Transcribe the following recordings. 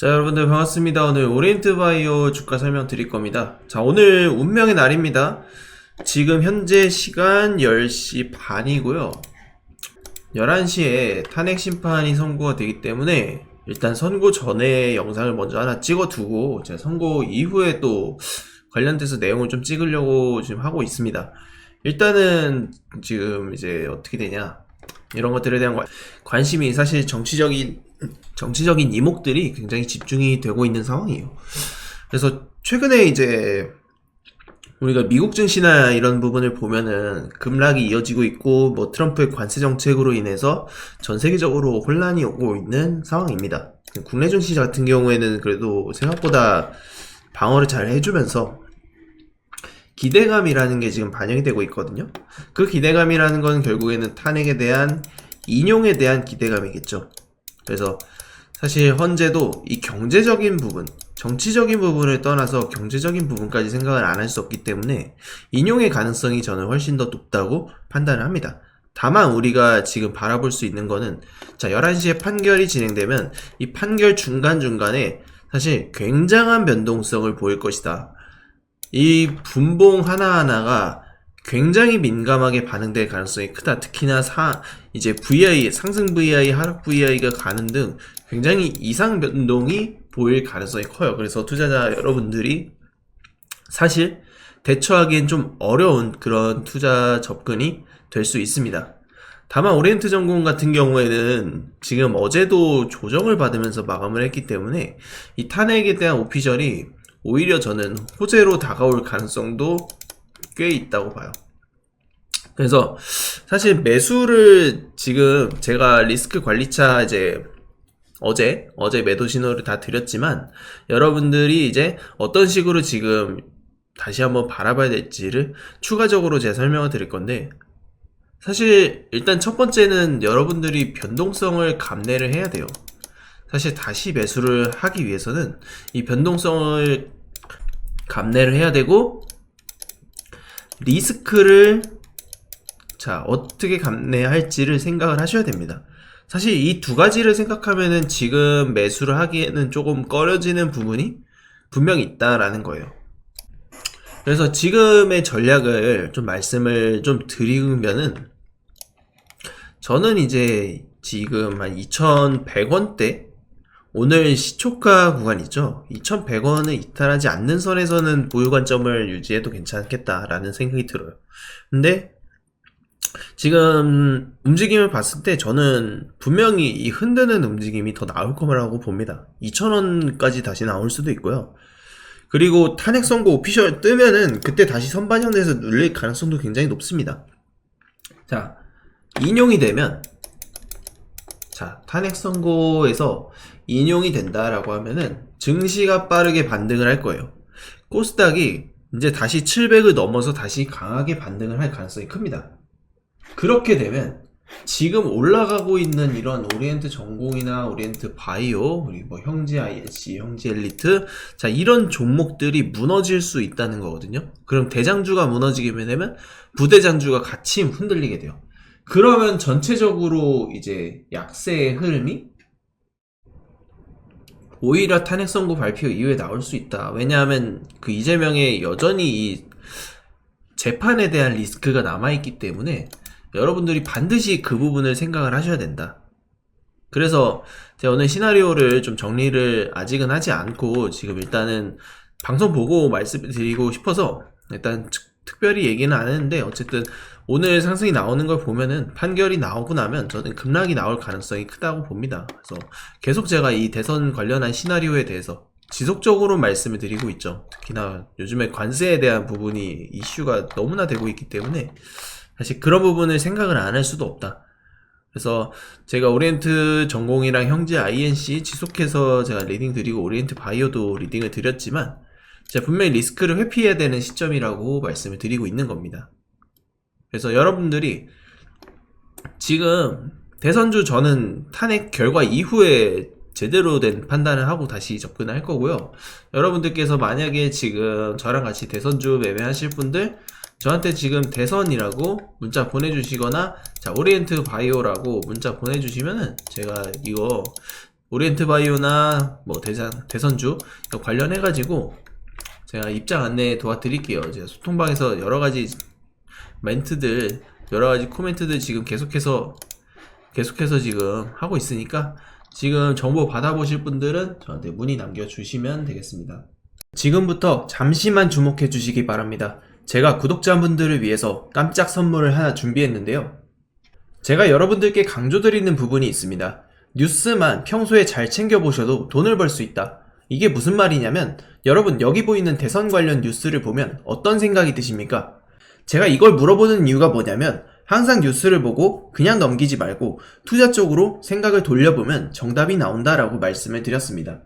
자, 여러분들 반갑습니다. 오늘 오리엔트 바이오 주가 설명 드릴 겁니다. 자, 오늘 운명의 날입니다. 지금 현재 시간 10시 반이고요. 11시에 탄핵 심판이 선고가 되기 때문에 일단 선고 전에 영상을 먼저 하나 찍어두고 제가 선고 이후에 또 관련돼서 내용을 좀 찍으려고 지금 하고 있습니다. 일단은 지금 이제 어떻게 되냐, 이런 것들에 대한 관심이 사실 정치적인 이목들이 굉장히 집중이 되고 있는 상황이에요. 그래서 최근에 이제 우리가 미국 증시나 이런 부분을 보면은 급락이 이어지고 있고, 뭐 트럼프의 관세 정책으로 인해서 전 세계적으로 혼란이 오고 있는 상황입니다. 국내 증시 같은 경우에는 그래도 생각보다 방어를 잘 해주면서 기대감이라는 게 지금 반영이 되고 있거든요. 그 기대감이라는 건 결국에는 탄핵에 대한 인용에 대한 기대감이겠죠. 그래서 사실 현재도 이 경제적인 부분, 정치적인 부분을 떠나서 경제적인 부분까지 생각을 안 할 수 없기 때문에 인용의 가능성이 저는 훨씬 더 높다고 판단을 합니다. 다만 우리가 지금 바라볼 수 있는 거는, 자, 11시에 판결이 진행되면 이 판결 중간중간에 사실 굉장한 변동성을 보일 것이다. 이 분봉 하나하나가 굉장히 민감하게 반응될 가능성이 크다. 특히나 이제 VI, 상승 VI, 하락 VI가 가는 등 굉장히 이상 변동이 보일 가능성이 커요. 그래서 투자자 여러분들이 사실 대처하기엔 좀 어려운 그런 투자 접근이 될 수 있습니다. 다만 오리엔트 전공 같은 경우에는 지금 어제도 조정을 받으면서 마감을 했기 때문에 이 탄핵에 대한 오피셜이 오히려 저는 호재로 다가올 가능성도 꽤 있다고 봐요. 그래서 사실 매수를 지금 제가 리스크 관리차 이제 어제 매도 신호를 다 드렸지만, 여러분들이 이제 어떤 식으로 지금 다시 한번 바라봐야 될지를 추가적으로 제가 설명을 드릴 건데, 사실 일단 첫 번째는 여러분들이 변동성을 감내를 해야 돼요. 사실 다시 매수를 하기 위해서는 이 변동성을 감내를 해야 되고, 리스크를 어떻게 감내할지를 생각을 하셔야 됩니다. 사실 이 두 가지를 생각하면은 지금 매수를 하기에는 조금 꺼려지는 부분이 분명히 있다라는 거예요. 그래서 지금의 전략을 좀 말씀을 좀 드리면은, 저는 이제 지금 한 2,100원대, 오늘 시초가 구간 있죠. 2,100원을 이탈하지 않는 선에서는 보유 관점을 유지해도 괜찮겠다라는 생각이 들어요. 근데 지금 움직임을 봤을 때 저는 분명히 이 흔드는 움직임이 더 나올 거라고 봅니다. 2,000원까지 다시 나올 수도 있고요. 그리고 탄핵 선고 오피셜 뜨면은 그때 다시 선반영돼서 눌릴 가능성도 굉장히 높습니다. 자, 인용이 되면, 자, 탄핵 선고에서 인용이 된다라고 하면은 증시가 빠르게 반등을 할 거예요. 코스닥이 이제 다시 700을 넘어서 다시 강하게 반등을 할 가능성이 큽니다. 그렇게 되면 지금 올라가고 있는 이런 오리엔트 전공이나 오리엔트 바이오, 그리고 뭐 형제 INC, 형제 엘리트, 자, 이런 종목들이 무너질 수 있다는 거거든요. 그럼 대장주가 무너지게 되면 부대장주가 같이 흔들리게 돼요. 그러면 전체적으로 이제 약세의 흐름이 오히려 탄핵 선고 발표 이후에 나올 수 있다. 왜냐하면 그 이재명의 여전히 이 재판에 대한 리스크가 남아있기 때문에 여러분들이 반드시 그 부분을 생각을 하셔야 된다. 그래서 제가 오늘 시나리오를 좀 정리를 아직은 하지 않고 지금 일단은 방송 보고 말씀드리고 싶어서 일단 특별히 얘기는 안 했는데, 어쨌든 오늘 상승이 나오는 걸 보면은 판결이 나오고 나면 저는 급락이 나올 가능성이 크다고 봅니다. 그래서 계속 제가 이 대선 관련한 시나리오에 대해서 지속적으로 말씀을 드리고 있죠. 특히나 요즘에 관세에 대한 부분이 이슈가 너무나 되고 있기 때문에 사실 그런 부분을 생각을 안 할 수도 없다. 그래서 제가 오리엔트 전공이랑 형제 INC 지속해서 제가 리딩 드리고 오리엔트 바이오도 리딩을 드렸지만, 제가 분명히 리스크를 회피해야 되는 시점이라고 말씀을 드리고 있는 겁니다. 그래서 여러분들이 지금 대선주, 저는 탄핵 결과 이후에 제대로 된 판단을 하고 다시 접근을 할 거고요. 여러분들께서 만약에 지금 저랑 같이 대선주 매매하실 분들, 저한테 지금 대선이라고 문자 보내주시거나, 자, 오리엔트 바이오라고 문자 보내주시면은 제가 이거 오리엔트 바이오나 뭐 대선주 관련해가지고 제가 입장 안내 도와드릴게요. 제가 소통방에서 여러가지 멘트들, 여러가지 코멘트들 지금 계속해서 지금 하고 있으니까 지금 정보 받아보실 분들은 저한테 문의 남겨주시면 되겠습니다. 지금부터 잠시만 주목해 주시기 바랍니다. 제가 구독자분들을 위해서 깜짝 선물을 하나 준비했는데요. 제가 여러분들께 강조드리는 부분이 있습니다. 뉴스만 평소에 잘 챙겨보셔도 돈을 벌 수 있다. 이게 무슨 말이냐면 여러분 여기 보이는 대선 관련 뉴스를 보면 어떤 생각이 드십니까? 제가 이걸 물어보는 이유가 뭐냐면 항상 뉴스를 보고 그냥 넘기지 말고 투자 쪽으로 생각을 돌려보면 정답이 나온다라고 말씀을 드렸습니다.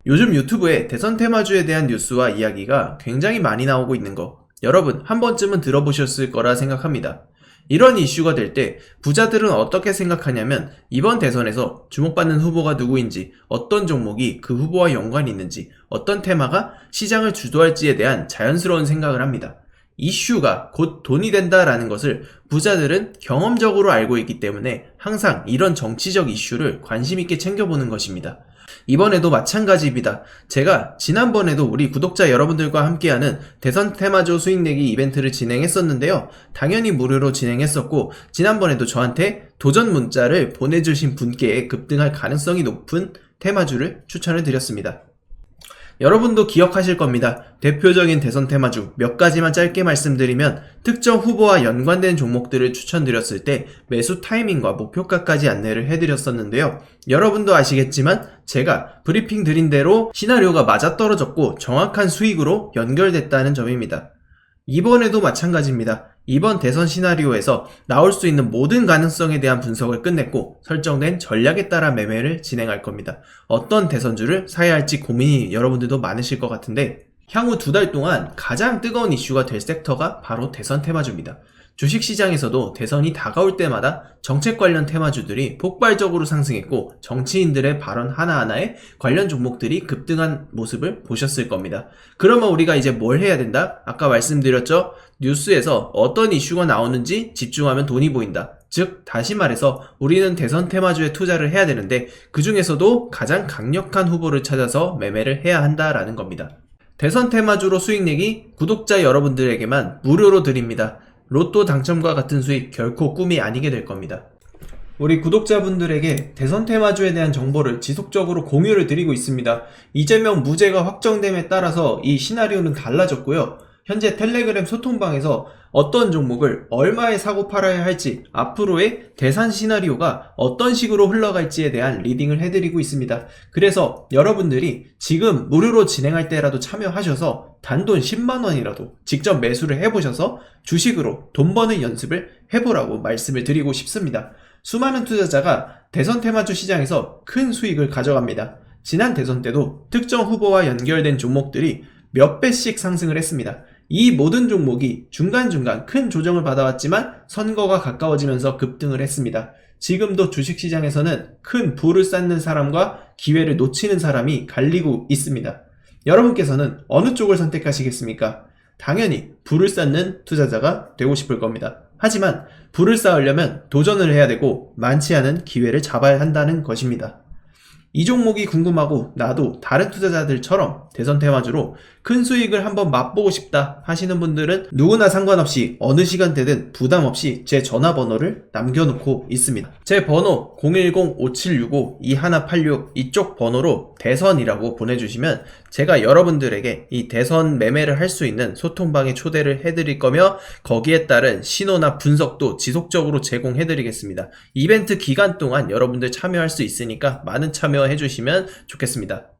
요즘 유튜브에 대선 테마주에 대한 뉴스와 이야기가 굉장히 많이 나오고 있는 거 여러분 한 번쯤은 들어보셨을 거라 생각합니다. 이런 이슈가 될 때 부자들은 어떻게 생각하냐면 이번 대선에서 주목받는 후보가 누구인지, 어떤 종목이 그 후보와 연관이 있는지, 어떤 테마가 시장을 주도할지에 대한 자연스러운 생각을 합니다. 이슈가 곧 돈이 된다라는 것을 부자들은 경험적으로 알고 있기 때문에 항상 이런 정치적 이슈를 관심 있게 챙겨보는 것입니다. 이번에도 마찬가지입니다. 제가 지난번에도 우리 구독자 여러분들과 함께하는 대선 테마주 수익내기 이벤트를 진행했었는데요. 당연히 무료로 진행했었고 지난번에도 저한테 도전 문자를 보내주신 분께 급등할 가능성이 높은 테마주를 추천을 드렸습니다. 여러분도 기억하실 겁니다. 대표적인 대선 테마주 몇 가지만 짧게 말씀드리면 특정 후보와 연관된 종목들을 추천드렸을 때 매수 타이밍과 목표가까지 안내를 해드렸었는데요. 여러분도 아시겠지만 제가 브리핑 드린 대로 시나리오가 맞아떨어졌고 정확한 수익으로 연결됐다는 점입니다. 이번에도 마찬가지입니다. 이번 대선 시나리오에서 나올 수 있는 모든 가능성에 대한 분석을 끝냈고 설정된 전략에 따라 매매를 진행할 겁니다. 어떤 대선주를 사야 할지 고민이 여러분들도 많으실 것 같은데 향후 2달 동안 가장 뜨거운 이슈가 될 섹터가 바로 대선 테마주입니다. 주식시장에서도 대선이 다가올 때마다 정책 관련 테마주들이 폭발적으로 상승했고 정치인들의 발언 하나하나에 관련 종목들이 급등한 모습을 보셨을 겁니다. 그러면 우리가 이제 뭘 해야 된다? 아까 말씀드렸죠? 뉴스에서 어떤 이슈가 나오는지 집중하면 돈이 보인다. 즉 다시 말해서 우리는 대선 테마주에 투자를 해야 되는데 그 중에서도 가장 강력한 후보를 찾아서 매매를 해야 한다라는 겁니다. 대선 테마주로 수익내기 구독자 여러분들에게만 무료로 드립니다. 로또 당첨과 같은 수익 결코 꿈이 아니게 될 겁니다. 우리 구독자분들에게 대선 테마주에 대한 정보를 지속적으로 공유를 드리고 있습니다. 이재명 무죄가 확정됨에 따라서 이 시나리오는 달라졌고요. 현재 텔레그램 소통방에서 어떤 종목을 얼마에 사고 팔아야 할지 앞으로의 대선 시나리오가 어떤 식으로 흘러갈지에 대한 리딩을 해드리고 있습니다. 그래서 여러분들이 지금 무료로 진행할 때라도 참여하셔서 단돈 10만원이라도 직접 매수를 해보셔서 주식으로 돈 버는 연습을 해보라고 말씀을 드리고 싶습니다. 수많은 투자자가 대선 테마주 시장에서 큰 수익을 가져갑니다. 지난 대선 때도 특정 후보와 연결된 종목들이 몇 배씩 상승을 했습니다. 이 모든 종목이 중간중간 큰 조정을 받아왔지만 선거가 가까워지면서 급등을 했습니다. 지금도 주식시장에서는 큰 부를 쌓는 사람과 기회를 놓치는 사람이 갈리고 있습니다. 여러분께서는 어느 쪽을 선택하시겠습니까? 당연히 부를 쌓는 투자자가 되고 싶을 겁니다. 하지만 부를 쌓으려면 도전을 해야 되고 많지 않은 기회를 잡아야 한다는 것입니다. 이 종목이 궁금하고 나도 다른 투자자들처럼 대선 테마주로 큰 수익을 한번 맛보고 싶다 하시는 분들은 누구나 상관없이 어느 시간대든 부담 없이 제 전화번호를 남겨놓고 있습니다. 제 번호 010-5765-2186 이쪽 번호로 대선이라고 보내주시면 제가 여러분들에게 이 대선 매매를 할 수 있는 소통방에 초대를 해드릴 거며 거기에 따른 신호나 분석도 지속적으로 제공해드리겠습니다. 이벤트 기간 동안 여러분들 참여할 수 있으니까 많은 참여해 주시면 좋겠습니다.